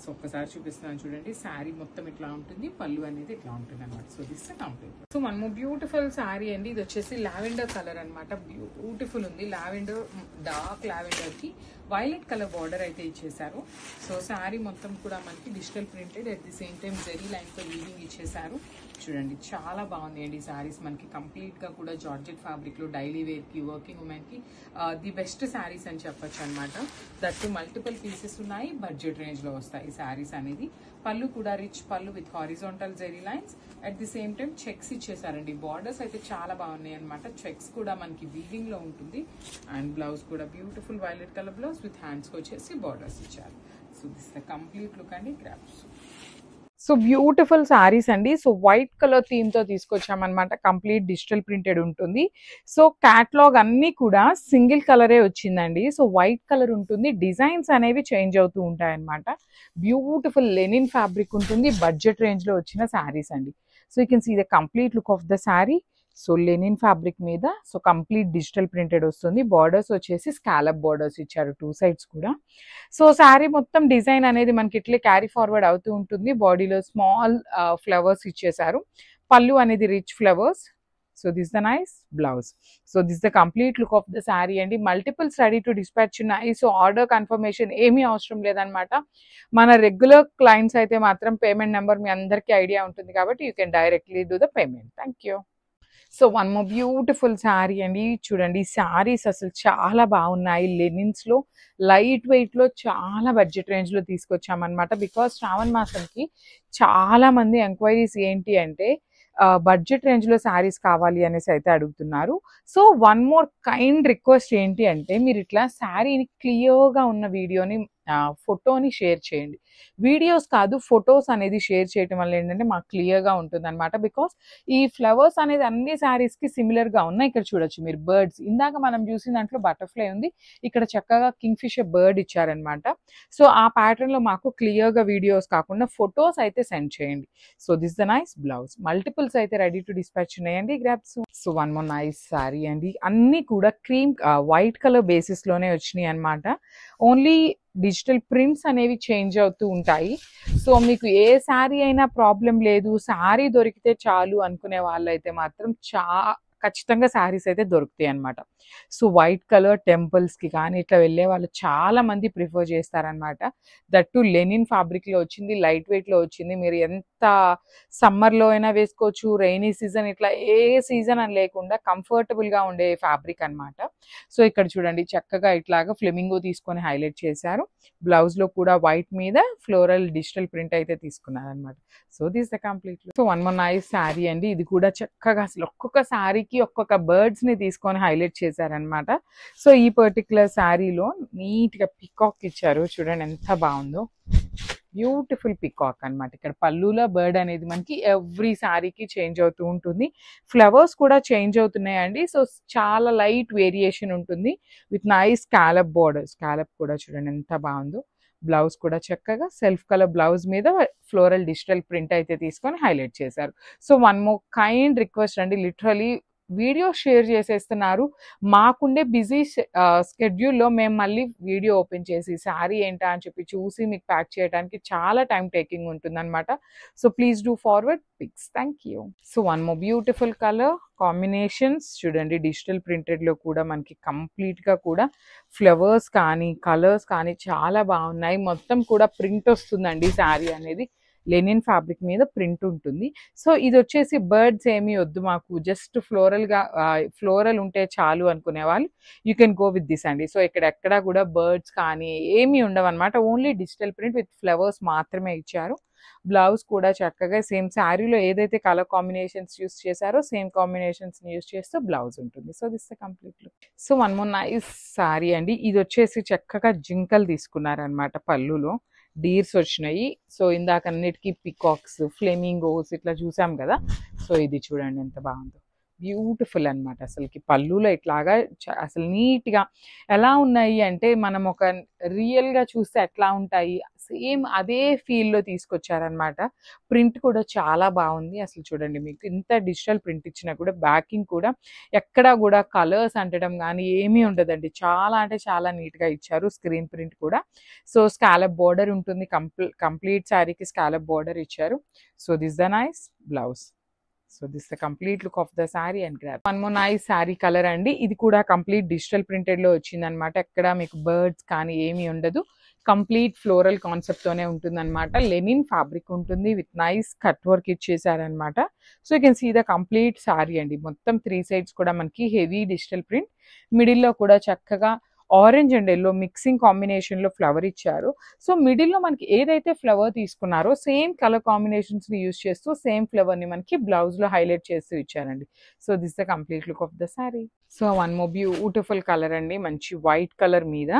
సో ఒక్కసారి చూపిస్తున్నాను చూడండి. శారీ మొత్తం ఇట్లా ఉంటుంది, పళ్ళు అనేది ఇట్లా ఉంటుంది అనమాట. So this complete. So 1 more beautiful sari అండి. ఇది వచ్చేసి లావెండర్ కలర్ అనమాట. బ్యూటిఫుల్ ఉంది. లావెండర్, డార్క్ లావెండర్కి వైలెట్ కలర్ బార్డర్ అయితే ఇచ్చేసారు. సో శారీ మొత్తం కూడా మనకి digital printed, at the same time zari లైన్తో వీవింగ్ ఇచ్చేసారు. చూడండి చాలా బాగుంది అండి శారీస్. మనకి కంప్లీట్గా కూడా జార్జెట్ ఫ్యాబ్రిక్లో డైలీ వేర్కి, వర్కింగ్ ఉమెన్కి ది బెస్ట్ శారీస్ అని చెప్పొచ్చు అనమాట. దట్టు మల్టిపుల్ పీసెస్ ఉన్నాయి, బడ్జెట్ రేంజ్లో వస్తాయి శారీస్ అనేది. పళ్ళు కూడా రిచ్ పళ్ళు with horizontal zari lines, at the same time checks ఇచ్చేసారండి. బార్డర్స్ అయితే చాలా బాగున్నాయి అనమాట. చెక్స్ కూడా మనకి వీవింగ్లో ఉంటుంది. అండ్ బ్లౌజ్ కూడా beautiful violet colour blouse with హ్యాండ్స్కి వచ్చేసి బార్డర్స్ ఇచ్చారు. So this the complete look అండి. గ్రాప్స్. సో బ్యూటిఫుల్ శారీస్ అండి. సో వైట్ కలర్ థీమ్ తో తీసుకొచ్చామన్నమాట. కంప్లీట్ డిజిటల్ ప్రింటెడ్ ఉంటుంది. సో క్యాటలాగ్ అన్ని కూడా సింగిల్ కలరే వచ్చిందండి. సో వైట్ కలర్ ఉంటుంది. డిజైన్స్ అనేవి చేంజ్ అవుతూ ఉంటాయి అన్నమాట. బ్యూటిఫుల్ లెనిన్ ఫ్యాబ్రిక్ ఉంటుంది. బడ్జెట్ రేంజ్ లో వచ్చిన శారీస్ అండి. So you can see the complete look of the sari. So linen fabric మీద సో కంప్లీట్ డిజిటల్ ప్రింటెడ్ వస్తుంది. బార్డర్స్ వచ్చేసి స్కాలప్ బార్డర్స్ ఇచ్చారు 2 సైడ్స్ కూడా. సో శారీ మొత్తం డిజైన్ అనేది మనకి ఇట్లే క్యారీ ఫార్వర్డ్ అవుతూ ఉంటుంది. బాడీలో స్మాల్ ఫ్లవర్స్ ఇచ్చేసారు. పళ్ళు అనేది rich flowers. So this the nice blouse. So this the complete look of the sari అండి. మల్టిపుల్స్ రెడీ టు డిస్పాచ్ ఉన్నాయి. సో ఆర్డర్ కన్ఫర్మేషన్ ఏమీ అవసరం లేదనమాట. మన రెగ్యులర్ క్లయింట్స్ అయితే మాత్రం పేమెంట్ నెంబర్ మీ అందరికీ ఐడియా ఉంటుంది కాబట్టి you can directly do the payment. Thank you. So one more beautiful sari అండి. చూడండి శారీస్ అసలు చాలా బాగున్నాయి. లెనిన్స్లో లైట్ వెయిట్లో చాలా బడ్జెట్ రేంజ్లో తీసుకొచ్చామన్నమాట. బికాస్ శ్రావణ మాసంకి చాలా మంది ఎంక్వైరీస్ ఏంటి అంటే బడ్జెట్ రేంజ్లో శారీస్ కావాలి అనేసి అయితే అడుగుతున్నారు. So one more kind request ఏంటి అంటే మీరు ఇట్లా శారీని క్లియర్గా ఉన్న వీడియోని ఫోటోని షేర్ చేయండి. వీడియోస్ కాదు, ఫొటోస్ అనేది షేర్ చేయడం వల్ల ఏంటంటే మాకు క్లియర్గా ఉంటుంది అనమాట. బికాస్ ఈ ఫ్లవర్స్ అనేది అన్ని శారీస్కి సిమిలర్గా ఉన్నాయి. ఇక్కడ చూడొచ్చు మీరు బర్డ్స్. ఇందాక మనం చూసిన దాంట్లో బటర్ఫ్లై ఉంది, ఇక్కడ చక్కగా కింగ్ ఫిషర్ బర్డ్ ఇచ్చారనమాట. సో ఆ ప్యాటర్న్లో మాకు క్లియర్గా వీడియోస్ కాకుండా ఫొటోస్ అయితే సెండ్ చేయండి. So this the nice blouse. Multiples అయితే రెడీ టు డిస్పాచ్ ఉన్నాయండి. Grab so one more nice sari అండి. అన్నీ కూడా క్రీమ్ వైట్ కలర్ బేసిస్లోనే వచ్చినాయి అనమాట. ఓన్లీ డిజిటల్ ప్రింట్స్ అనేవి చేంజ్ అవుతూ ఉంటాయి. సో మీకు ఏ శారీ అయినా ప్రాబ్లం లేదు, శారీ దొరికితే చాలు అనుకునే వాళ్ళైతే మాత్రం ఖచ్చితంగా శారీస్ అయితే దొరుకుతాయి అనమాట. సో వైట్ కలర్ టెంపుల్స్కి కానీ ఇట్లా వెళ్ళే వాళ్ళు చాలా మంది ప్రిఫర్ చేస్తారనమాట. దట్టు లెనిన్ ఫ్యాబ్రిక్లో వచ్చింది, లైట్ వెయిట్లో వచ్చింది. మీరు ఎంత సమ్మర్లో అయినా వేసుకోవచ్చు, రైనీ సీజన్, ఇట్లా ఏ సీజన్ అని లేకుండా కంఫర్టబుల్గా ఉండే ఫ్యాబ్రిక్ అనమాట. సో ఇక్కడ చూడండి చక్కగా ఇట్లాగా ఫ్లెమింగో తీసుకొని హైలైట్ చేశారు. బ్లౌజ్లో కూడా వైట్ మీద ఫ్లోరల్ డిజిటల్ ప్రింట్ అయితే తీసుకున్నారనమాట. So this the complete. So one more nice sari అండి. ఇది కూడా చక్కగా అసలు ఒక్కొక్క శారీకి ఒక్కొక్క బర్డ్స్ని తీసుకొని హైలైట్ చేశారనమాట. సో ఈ పర్టికులర్ శారీలో నీట్గా పికాక్ ఇచ్చారు. చూడండి ఎంత బాగుందో. బ్యూటిఫుల్ పికాక్ అనమాట. ఇక్కడ పళ్ళులో బర్డ్ అనేది మనకి ఎవ్రీ శారీకి చేంజ్ అవుతూ ఉంటుంది. ఫ్లవర్స్ కూడా చేంజ్ అవుతున్నాయండి. సో చాలా లైట్ వేరియేషన్ ఉంటుంది with nice scallop border. Scallop కూడా చూడండి ఎంత బాగుందో. బ్లౌజ్ కూడా చక్కగా సెల్ఫ్ కలర్ బ్లౌజ్ మీద ఫ్లోరల్ డిజిటల్ ప్రింట్ అయితే తీసుకొని హైలైట్ చేశారు. So one more kind request అండి. లిటరలీ వీడియో షేర్ చేసేస్తున్నారు. మాకుండే బిజీ స్కెడ్యూల్లో మేము మళ్ళీ వీడియో ఓపెన్ చేసి శారీ ఏంటా అని చెప్పి చూసి మీకు ప్యాక్ చేయడానికి చాలా టైం టేకింగ్ ఉంటుందన్నమాట. So please do forward pics. Thank you. So one more beautiful colour combinations చూడండి. డిజిటల్ ప్రింటెడ్లో కూడా మనకి కంప్లీట్గా కూడా ఫ్లవర్స్ కానీ కలర్స్ కానీ చాలా బాగున్నాయి. మొత్తం కూడా ప్రింట్ వస్తుందండి. శారీ అనేది లెనిన్ ఫ్యాబ్రిక్ మీద ప్రింట్ ఉంటుంది. సో ఇది వచ్చేసి బర్డ్స్ ఏమీ వద్దు మాకు, జస్ట్ ఫ్లోరల్ ఉంటే చాలు అనుకునే వాళ్ళు you can go with this అండి. సో ఇక్కడ ఎక్కడా కూడా బర్డ్స్ కానీ ఏమీ ఉండవు అనమాట. Only digital print with flowers మాత్రమే ఇచ్చారు. బ్లౌజ్ కూడా చక్కగా సేమ్ శారీలో ఏదైతే కలర్ కాంబినేషన్స్ యూస్ చేశారో సేమ్ కాంబినేషన్స్ యూస్ చేస్తూ బ్లౌజ్ ఉంటుంది. So this the complete look. So one more nice sari అండి. ఇది వచ్చేసి చక్కగా జింకలు తీసుకున్నారనమాట. పళ్ళులో డీర్స్ వచ్చినాయి. సో ఇందాక అన్నిటికీ పికాక్స్, ఫ్లెమింగోస్ ఇట్లా చూసాం కదా. సో ఇది చూడండి ఎంత బాగుందో. బ్యూటిఫుల్ అనమాట. అసలుకి పళ్ళులో ఇట్లాగా అసలు నీట్గా ఎలా ఉన్నాయి అంటే మనం ఒక రియల్గా చూస్తే ఎట్లా ఉంటాయి సేమ్ అదే ఫీల్లో తీసుకొచ్చారనమాట. ప్రింట్ కూడా చాలా బాగుంది. అసలు చూడండి మీకు ఇంత డిజిటల్ ప్రింట్ ఇచ్చినా కూడా బ్యాకింగ్ కూడా ఎక్కడా కూడా కలర్స్ అంటడం కానీ ఏమీ ఉండదండి. చాలా అంటే చాలా నీట్గా ఇచ్చారు. స్క్రీన్ ప్రింట్ కూడా. సో స్కాలప్ బార్డర్ ఉంటుంది. కంప్లీట్ శారీకి స్కాలప్ బార్డర్ ఇచ్చారు. So this the nice blouse. So this the complete look of the sari and grab. One more nice sari colour అండి. ఇది కూడా కంప్లీట్ డిజిటల్ ప్రింటెడ్లో వచ్చిందనమాట. ఎక్కడ మీకు బర్డ్స్ కానీ ఏమీ ఉండదు. కంప్లీట్ ఫ్లోరల్ కాన్సెప్ట్తోనే ఉంటుందన్నమాట. లెనిన్ ఫ్యాబ్రిక్ ఉంటుంది విత్ నైస్ కట్ వర్క్ ఇచ్చేసారనమాట. So you can see the complete sari అండి. మొత్తం 3 సైడ్స్ కూడా మనకి హెవీ డిజిటల్ ప్రింట్, మిడిల్లో కూడా చక్కగా ఆరెంజ్ అండ్ ఎల్లో మిక్సింగ్ కాంబినేషన్లో ఫ్లవర్ ఇచ్చారు. సో మిడిల్లో మనకి ఏదైతే ఫ్లవర్ తీసుకున్నారో సేమ్ కలర్ కాంబినేషన్స్ని యూజ్ చేస్తూ సేమ్ ఫ్లవర్ని మనకి బ్లౌజ్లో హైలైట్ చేస్తూ ఇచ్చారండి. So this the complete look of the sari. So one more beautiful colour అండి. మంచి వైట్ కలర్ మీద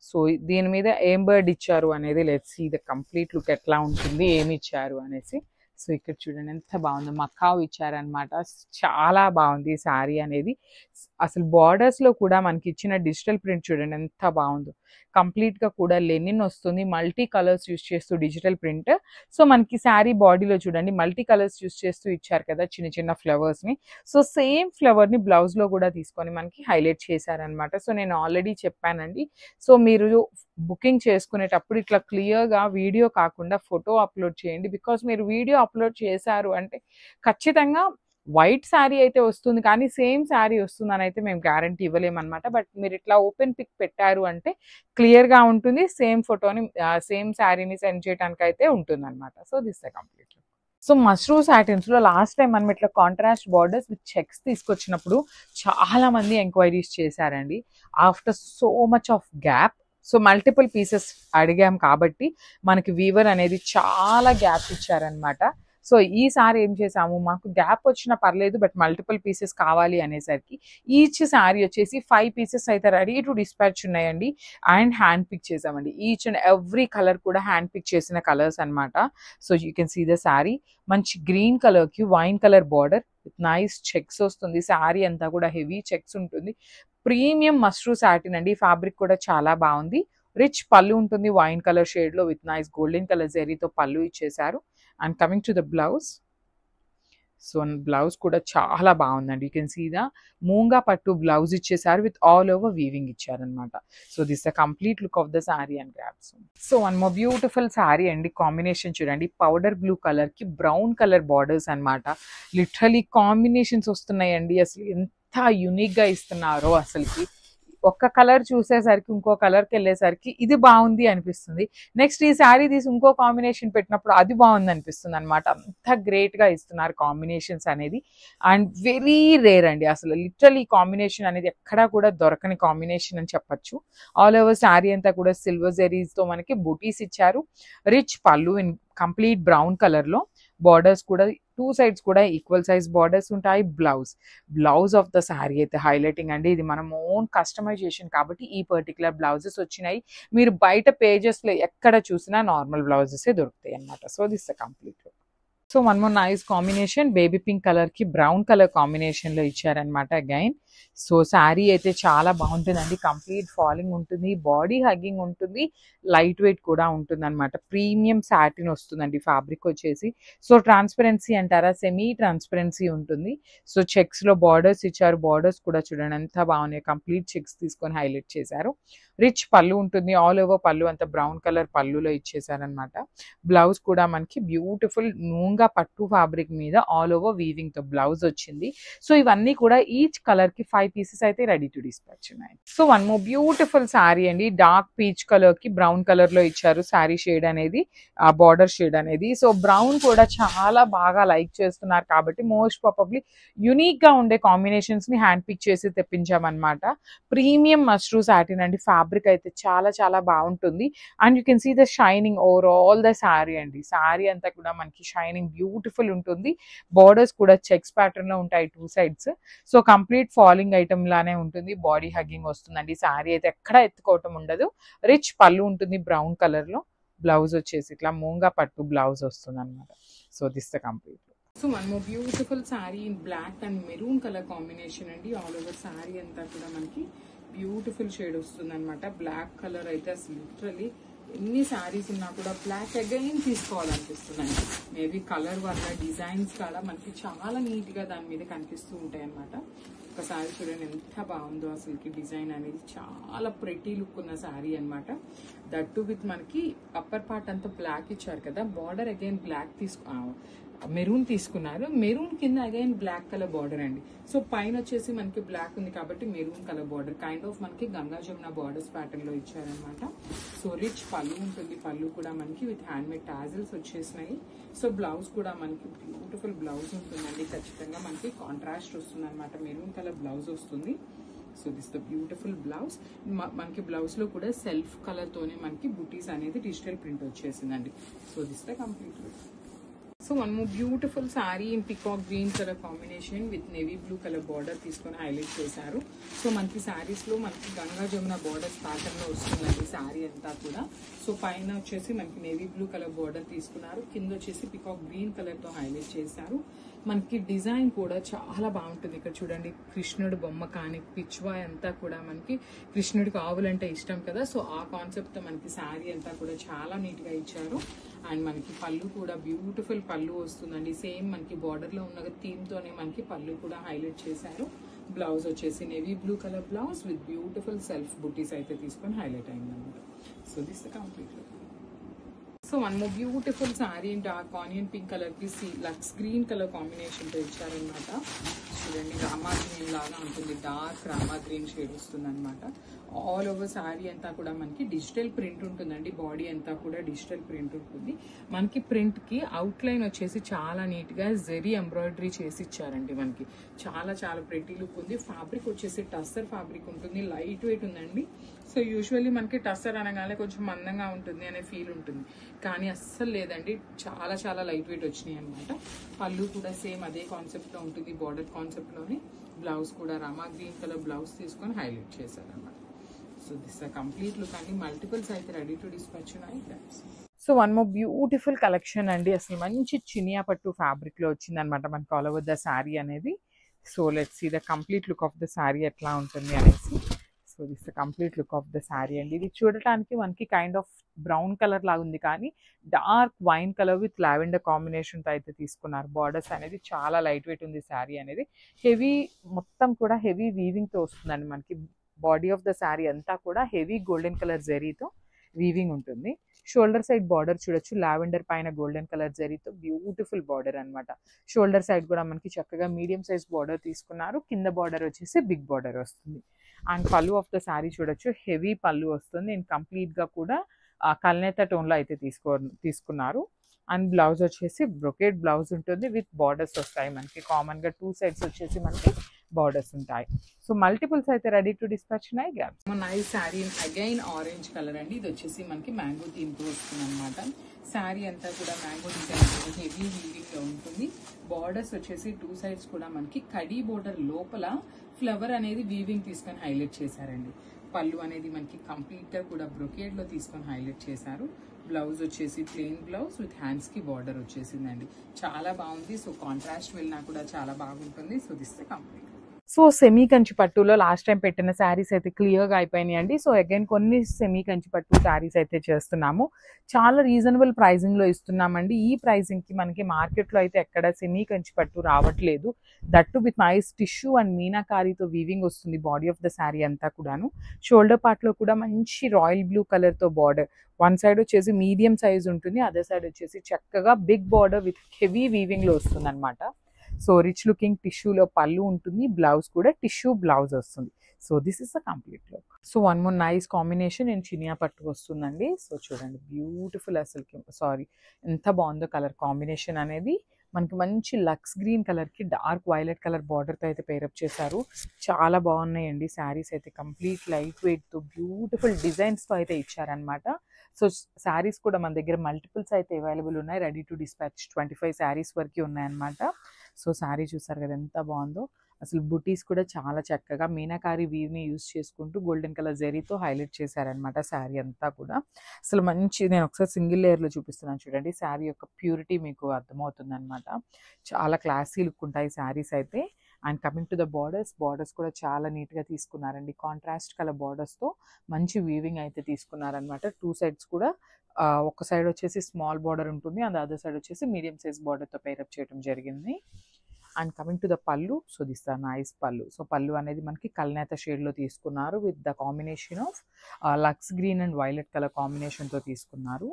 సో దీని మీద ఏం బర్డ్ ఇచ్చారు అనేది let's see the complete look ఎట్లా ఉంటుంది, ఏమి ఇచ్చారు అనేసి. సో ఇక్కడ చూడండి ఎంత బాగుందో, మక్కావ్ ఇచ్చారనమాట. చాలా బాగుంది ఈ శారీ అనేది. అసలు బార్డర్స్ లో కూడా మనకి ఇచ్చిన డిజిటల్ ప్రింట్ చూడండి ఎంత బాగుందో. కంప్లీట్ గా కూడా లెనిన్ వస్తుంది, మల్టీ కలర్స్ యూస్ చేస్తూ డిజిటల్ ప్రింట్. సో మనకి శారీ బాడీలో చూడండి మల్టీ కలర్స్ యూస్ చేస్తూ ఇచ్చారు కదా చిన్న చిన్న ఫ్లవర్స్ ని. సో సేమ్ ఫ్లవర్ ని బ్లౌజ్ లో కూడా తీసుకొని మనకి హైలైట్ చేశారనమాట. సో నేను ఆల్రెడీ చెప్పానండి, సో మీరు బుకింగ్ చేసుకునేటప్పుడు ఇట్లా క్లియర్ గా వీడియో కాకుండా ఫోటో అప్లోడ్ చేయండి. బికాస్ మీరు వీడియో అప్లోడ్ చేశారు అంటే ఖచ్చితంగా వైట్ శారీ అయితే వస్తుంది, కానీ సేమ్ శారీ వస్తుందని అయితే మేము గ్యారంటీ ఇవ్వలేమన్నమాట. బట్ మీరు ఇట్లా ఓపెన్ పిక్ పెట్టారు అంటే క్లియర్గా ఉంటుంది, సేమ్ ఫోటోని సేమ్ శారీని సెండ్ చేయడానికి అయితే ఉంటుంది అనమాట. So this the complete. So mashru satins లో లాస్ట్ టైం మనం ఇట్లా కాంట్రాస్ట్ బార్డర్స్ విత్ చెక్స్ తీసుకొచ్చినప్పుడు చాలా మంది ఎంక్వైరీస్ చేశారండి. After so much of gap, so multiple pieces అడిగాం కాబట్టి మనకి వీవర్ అనేది చాలా గ్యాప్ ఇచ్చారనమాట. సో ఈసారి ఏం చేసాము, మాకు గ్యాప్ వచ్చినా పర్లేదు బట్ మల్టిపుల్ పీసెస్ కావాలి అనేసరికి ఈచ్ శారీ వచ్చేసి 5 పీసెస్ అయితే రెడీ టు డిస్పాచ్ ఉన్నాయండి. అండ్ హ్యాండ్ పిక్ చేసామండి. ఈచ్ అండ్ ఎవ్రీ కలర్ కూడా హ్యాండ్ పిక్ చేసిన కలర్స్ అనమాట. So you can see the sari మంచి గ్రీన్ కలర్ కి wine colour border with nice checks వస్తుంది. శారీ అంతా కూడా హెవీ చెక్స్ ఉంటుంది. ప్రీమియం మష్రూ సాటిన్ అండి. ఫ్యాబ్రిక్ కూడా చాలా బాగుంది. రిచ్ పళ్ళు ఉంటుంది వైన్ కలర్ షేడ్ లో విత్ నైస్ గోల్డెన్ కలర్ జెరీతో పళ్ళు ఇచ్చేసారు. And coming to the blouse, so blouse కూడా చాలా బాగుందండి. యూ కెన్ సీ ద మూంగా పట్టు బ్లౌజ్ ఇచ్చేసారు విత్ ఆల్ ఓవర్ వీవింగ్ ఇచ్చారనమాట. So this the complete look of the sari and grasp. So one more beautiful sari అండి. Combination చూడండి, పౌడర్ బ్లూ కలర్ కి brown colour borders అనమాట. లిటరలీ కాంబినేషన్స్ వస్తున్నాయండి. అసలు ఎంత యూనిక్ గా ఇస్తున్నారో అసలుకి. ఒక్క కలర్ చూసేసరికి ఇంకో కలర్కి వెళ్ళేసరికి ఇది బాగుంది అనిపిస్తుంది. నెక్స్ట్ ఈ శారీ తీసి ఇంకో కాంబినేషన్ పెట్టినప్పుడు అది బాగుంది అనిపిస్తుంది అనమాట. అంత గ్రేట్గా ఇస్తున్నారు కాంబినేషన్స్ అనేది. అండ్ వెరీ రేర్ అండి. అసలు లిటరల్ ఈ కాంబినేషన్ అనేది ఎక్కడా కూడా దొరకని కాంబినేషన్ అని చెప్పొచ్చు. ఆల్ ఓవర్ శారీ అంతా కూడా సిల్వర్ జెరీస్తో మనకి బూటీస్ ఇచ్చారు. రిచ్ పళ్ళు ఇన్ కంప్లీట్ బ్రౌన్ కలర్లో. బార్డర్స్ కూడా 2 సైడ్స్ కూడా ఈక్వల్ సైజ్ బార్డర్స్ ఉంటాయి. బ్లౌజ్ ఆఫ్ ద శారీ అయితే హైలైటింగ్ అండి. ఇది మనం ఓన్ కస్టమైజేషన్ కాబట్టి ఈ పర్టికులర్ బ్లౌజెస్ వచ్చినాయి. మీరు బయట పేజెస్లో ఎక్కడ చూసినా నార్మల్ బ్లౌజెసే దొరుకుతాయి అన్నమాట. So this the complete look. So one more nice combination, baby pink colour కి బ్రౌన్ కలర్ కాంబినేషన్ లో ఇచ్చారనమాట అగైన్. సో శారీ అయితే చాలా బాగుంటుందండి. కంప్లీట్ ఫాలింగ్ ఉంటుంది, బాడీ హగ్గింగ్ ఉంటుంది, లైట్ వెయిట్ కూడా ఉంటుంది అనమాట. ప్రీమియం సాటిన్ వస్తుందండి ఫ్యాబ్రిక్ వచ్చేసి. సో ట్రాన్స్పరెన్సీ అంటారా, సెమీ ట్రాన్స్పరెన్సీ ఉంటుంది. సో చెక్స్ లో బార్డర్స్ ఇచ్చారు. బార్డర్స్ కూడా చూడండి ఎంత బాగున్నాయి. కంప్లీట్ చెక్స్ తీసుకొని హైలైట్ చేశారు. రిచ్ పళ్ళు ఉంటుంది. ఆల్ ఓవర్ పళ్ళు అంతా బ్రౌన్ కలర్ పళ్ళులో ఇచ్చేసారనమాట. బ్లౌజ్ కూడా మనకి బ్యూటిఫుల్ నూంగా పట్టు ఫ్యాబ్రిక్ మీద ఆల్ ఓవర్ వీవింగ్ తో బ్లౌజ్ వచ్చింది. సో ఇవన్నీ కూడా ఈచ్ కలర్ కి 5 పీసెస్ అయితే రెడీ టు డిస్పాచ్ ఉన్నాయి. So one more beautiful sari అండి. డార్క్ పీచ్ కలర్ కి బ్రౌన్ కలర్ లో ఇచ్చారు శారీ షేడ్ అనేది, ఆ బార్డర్ షేడ్ అనేది. సో బ్రౌన్ కూడా చాలా బాగా లైక్ చేస్తున్నారు కాబట్టి మోస్ట్ ప్రాబబ్లీ యునిక్ గా ఉండే కాంబినేషన్స్ ని హ్యాండ్ పిక్ చేసి తెప్పించామన్నమాట. ప్రీమియం మష్రూ సాటిన్ అండి. ఫ్యాబ్రిక్ అయితే చాలా చాలా బాగుంటుంది. And you can see the shining over all the sari అండి. శారీ అంతా కూడా మనకి షైనింగ్ బ్యూటిఫుల్ ఉంటుంది. బార్డర్స్ కూడా చెక్స్ ప్యాటర్న్ లో ఉంటాయి 2 sides. So complete falling item లానే ఉంటుంది. బాడీ హగ్గింగ్ వస్తుందండి. శారీ అయితే ఎక్కడ ఎత్తుకోవటం ఉండదు. రిచ్ పళ్ళు ఉంటుంది బ్రౌన్ కలర్ లో. బ్లౌజ్ వచ్చేసి ఇట్లా మూంగా పట్టు బ్లౌజ్ వస్తుంది అనమాట. So this the complete. So one more beautiful sari in black and maroon colour combination అండి. ఆల్ ఓవర్ శారీ అంతా కూడా మనకి బ్యూటిఫుల్ షేడ్ వస్తుంది అనమాట. బ్లాక్ కలర్ అయితే అసలు లిటరలీ ఎన్ని శారీస్ ఉన్నా కూడా బ్లాక్ అగైన్ తీసుకోవాలనిపిస్తుందండి. మేబీ కలర్ వల్ల డిజైన్స్ కూడా మనకి చాలా నీట్ గా దాని మీద కనిపిస్తూ ఉంటాయి అనమాట. ఒకసారి చూడండి ఎంత బాగుందో అసలుకి. డిజైన్ అనేది చాలా ప్రెటీ లుక్ ఉన్న శారీ అనమాట. దట్టు విత్ మనకి అప్పర్ పార్ట్ అంతా బ్లాక్ ఇచ్చారు కదా, బార్డర్ అగైన్ బ్లాక్ మెరూన్ తీసుకున్నారు. మెరూన్ కింద అగైన్ బ్లాక్ కలర్ బార్డర్ అండి. సో పైన వచ్చేసి మనకి బ్లాక్ ఉంది కాబట్టి maroon colour border kind of మనకి గంగా జమున బార్డర్స్ ప్యాటర్న్ లో ఇచ్చారనమాట. సో రిచ్ పళ్ళు ఉంటుంది. పళ్ళు కూడా మనకి విత్ హ్యాండ్ మేడ్ టాజిల్స్ వచ్చేసినాయి. సో బ్లౌజ్ కూడా మనకి బ్యూటిఫుల్ బ్లౌజ్ ఉంటుందండి. ఖచ్చితంగా మనకి కాంట్రాస్ట్ వస్తుంది అనమాట. మెరూన్ కలర్ బ్లౌజ్ వస్తుంది. So this the beautiful blouse. మనకి బ్లౌజ్ లో కూడా సెల్ఫ్ కలర్ తోనే మనకి బుటీస్ అనేది డిజిటల్ ప్రింట్ వచ్చేసిందండి. So this the complete look. So one more beautiful sari in peacock green colour combination with navy blue colour border తీసుకొని highlight చేశారు. సో మనకి శారీస్లో మనకి గంగా జమున బార్డర్స్ ప్యాటర్న్లో వస్తుందండి శారీ అంతా కూడా. సో పైన వచ్చేసి మనకి నేవీ బ్లూ కలర్ బార్డర్ తీసుకున్నారు, కింద వచ్చేసి పికాక్ గ్రీన్ కలర్తో హైలైట్ చేశారు. మనకి డిజైన్ కూడా చాలా బాగుంటుంది. ఇక్కడ చూడండి కృష్ణుడు బొమ్మ కానీ పిచ్వాయ్ అంతా కూడా మనకి కృష్ణుడికి ఆవులంటే ఇష్టం కదా, సో ఆ కాన్సెప్ట్తో మనకి శారీ అంతా కూడా చాలా నీట్గా ఇచ్చారు. అండ్ మనకి పళ్ళు కూడా బ్యూటిఫుల్ పళ్ళు వస్తుందండి. సేమ్ మనకి బార్డర్లో ఉన్న థీమ్తోనే మనకి పళ్ళు కూడా హైలైట్ చేశారు. బ్లౌజ్ వచ్చేసి navy blue colour blouse with beautiful self బుటీస్ అయితే తీసుకొని హైలైట్ అయిందన్నమాట. So this the complete look. So one more beautiful sari dark onion pink కలర్కి లక్స్ గ్రీన్ కలర్ కాంబినేషన్తో ఇచ్చారనమాట. చూడండి రామా గ్రీన్ లాగా ఉంటుంది, డార్క్ రామా గ్రీన్ షేడ్ వస్తుంది అనమాట. ఆల్ ఓవర్ శారీ అంతా కూడా మనకి డిజిటల్ ప్రింట్ ఉంటుందండి. బాడీ అంతా కూడా డిజిటల్ ప్రింట్ ఉంటుంది. మనకి ప్రింట్కి అవుట్లైన్ వచ్చేసి చాలా నీట్గా జెరీ ఎంబ్రాయిడరీ చేసి ఇచ్చారండి. మనకి చాలా చాలా ప్రెటీ లుక్ ఉంది. ఫ్యాబ్రిక్ వచ్చేసి టస్సర్ ఫ్యాబ్రిక్ ఉంటుంది, లైట్ వెయిట్ ఉందండి. సో యూజువల్లీ మనకి టస్సర్ అనగానే కొంచెం మందంగా ఉంటుంది అనే ఫీల్ ఉంటుంది, కానీ అస్సలు లేదండి, చాలా చాలా లైట్ వెయిట్ వచ్చినాయి అనమాట. పళ్ళు కూడా సేమ్ అదే కాన్సెప్ట్లో ఉంటుంది, బార్డర్ కాన్సెప్ట్లోనే. బ్లౌజ్ కూడా రామా గ్రీన్ కలర్ బ్లౌజ్ తీసుకొని హైలైట్ చేశారనమాట. సో దిస్ కంప్లీట్ లుక్ అండి. మల్టిపుల్స్ అయితే రెడీ టు డిస్పాచ్ ఉన్నాయి. So one more beautiful collection అండి. అసలు మంచి చినియా పట్టు ఫ్యాబ్రిక్లో వచ్చిందనమాట మనకి ఆల్ ఓవర్ ద శారీ అనేది. So let's see the complete look of the sari ఎట్లా ఉంటుంది అనేసి. So this the complete look of the sari అండి. ఇది చూడటానికి మనకి కైండ్ ఆఫ్ బ్రౌన్ కలర్ లాగా ఉంది, కానీ dark wine colour with lavender కాంబినేషన్తో అయితే తీసుకున్నారు. బార్డర్స్ అనేది చాలా లైట్ వెయిట్ ఉంది శారీ అనేది. హెవీ మొత్తం కూడా హెవీ వీవింగ్తో వస్తుందండి. మనకి బాడీ ఆఫ్ ద శారీ అంతా కూడా హెవీ గోల్డెన్ కలర్ జరీతో వీవింగ్ ఉంటుంది. షోల్డర్ సైడ్ బార్డర్ చూడొచ్చు, లావెండర్ పైన గోల్డెన్ కలర్ జరీతో బ్యూటిఫుల్ బార్డర్ అనమాట. షోల్డర్ సైడ్ కూడా మనకి చక్కగా మీడియం సైజ్ బార్డర్ తీసుకున్నారు. కింద బార్డర్ వచ్చేసి బిగ్ బార్డర్ వస్తుంది. అండ్ పళ్ళు ఆఫ్ ద శారీ చూడొచ్చు, హెవీ పళ్ళు వస్తుంది. అండ్ కంప్లీట్గా కూడా కల్నేత టోన్లో అయితే తీసుకున్నారు. అండ్ బ్లౌజ్ వచ్చేసి బ్రొకేట్ బ్లౌజ్ ఉంటుంది విత్ బార్డర్స్ వస్తాయి. మనకి కామన్గా 2 సైడ్స్ వచ్చేసి మనకి బార్డర్స్ ఉంటాయి. సో మల్టిపుల్స్ అయితే రెడీ టు డిస్పాచ్ ఉన్నాయి. Nice sari again orange colour అండి. ఇది వచ్చేసి మనకి మ్యాంగో థీమ్తో వస్తుంది అనమాట. శారీ అంతా కూడా మ్యాంగో డిజైన్ హెవీ వీవింగ్లో ఉంటుంది. బార్డర్స్ వచ్చేసి 2 సైడ్స్ కూడా మనకి కడీ బోర్డర్ లోపల ఫ్లవర్ అనేది వీవింగ్ తీసుకొని హైలైట్ చేశారండి. పళ్ళు అనేది మనకి కంప్లీట్గా కూడా బ్రొకేడ్లో తీసుకొని హైలైట్ చేశారు. బ్లౌజ్ వచ్చేసి ప్లెయిన్ బ్లౌజ్ విత్ హ్యాండ్స్కి బార్డర్ వచ్చేసిందండి. చాలా బాగుంది. సో కాంట్రాస్ట్ వెళ్ళినా కూడా చాలా బాగుంటుంది. So this complete. So semi Kanchi పట్టులో లాస్ట్ టైం పెట్టిన శారీస్ అయితే క్లియర్గా అయిపోయినాయి అండి. సో అగైన్ కొన్ని సెమీ కంచి పట్టు శారీస్ అయితే చేస్తున్నాము. చాలా రీజనబుల్ ప్రైజింగ్లో ఇస్తున్నామండి. ఈ ప్రైజింగ్కి మనకి మార్కెట్లో అయితే ఎక్కడ సెమీ కంచి పట్టు రావట్లేదు. That with nice tissue and మీనాకారీతో వీవింగ్ వస్తుంది బాడీ ఆఫ్ ద శారీ అంతా కూడాను. షోల్డర్ పార్ట్లో కూడా మంచి రాయల్ బ్లూ కలర్తో బార్డర్, వన్ సైడ్ వచ్చేసి మీడియం సైజ్ ఉంటుంది, అదర్ సైడ్ వచ్చేసి చక్కగా బిగ్ బార్డర్ విత్ హెవీ వీవింగ్లో వస్తుంది అనమాట. సో రిచ్ లుకింగ్ టిష్యూలో పళ్ళు ఉంటుంది, బ్లౌజ్ కూడా టిష్యూ బ్లౌజ్ వస్తుంది. So this is the complete look. So one more nice combination నేను చినియా పట్టు వస్తుందండి. సో చూడండి బ్యూటిఫుల్, అసలుకి ఎంత బాగుందో కలర్ కాంబినేషన్ అనేది. మనకి మంచి లక్స్ గ్రీన్ కలర్కి డార్క్ వైలెట్ కలర్ బార్డర్తో అయితే పేరప్ చేశారు. చాలా బాగున్నాయండి శారీస్ అయితే. కంప్లీట్ లైట్ వెయిట్తో బ్యూటిఫుల్ డిజైన్స్తో అయితే ఇచ్చారనమాట. సో శారీస్ కూడా మన దగ్గర మల్టిపుల్స్ అయితే అవైలబుల్ ఉన్నాయి. రెడీ టు డిస్పాచ్ 25 శారీస్ వరకు ఉన్నాయన్నమాట. సో శారీ చూసారు కదా ఎంత బాగుందో. అసలు బుటీస్ కూడా చాలా చక్కగా మీనాకారి వీవ్ని యూజ్ చేసుకుంటూ గోల్డెన్ కలర్ జరీతో హైలైట్ చేశారనమాట శారీ అంతా కూడా. అసలు మంచి, నేను ఒకసారి సింగిల్ లేయర్లో చూపిస్తున్నాను చూడండి. శారీ యొక్క ప్యూరిటీ మీకు అర్థమవుతుంది అనమాట. చాలా క్లాసీ లుక్ ఉంటాయి శారీస్ అయితే. And coming to the borders కూడా చాలా నీట్గా తీసుకున్నారండి. కాంట్రాస్ట్ కలర్ బార్డర్స్తో మంచి వీవింగ్ అయితే తీసుకున్నారనమాట. 2 సైడ్స్ కూడా ఒక సైడ్ వచ్చేసి స్మాల్ బార్డర్ ఉంటుంది, అండ్ అదర్ సైడ్ వచ్చేసి మీడియం సైజ్ బార్డర్తో పేరప్ చేయడం జరిగింది. And coming to the pallu, so this the nice pallu. సో పళ్ళు అనేది మనకి కల్నేత షేడ్లో తీసుకున్నారు with the combination of lux green and violet colour కాంబినేషన్తో తీసుకున్నారు.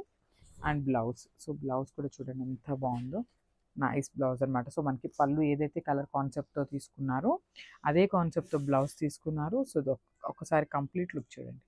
అండ్ బ్లౌజ్, సో బ్లౌజ్ కూడా చూడండి ఎంత బాగుందో, నైస్ బ్లౌజ్ అనమాట. సో మనకి పళ్ళు ఏదైతే కలర్ కాన్సెప్ట్తో తీసుకున్నారో అదే కాన్సెప్ట్తో బ్లౌజ్ తీసుకున్నారు. సో ఒకసారి కంప్లీట్ లుక్ చూడండి.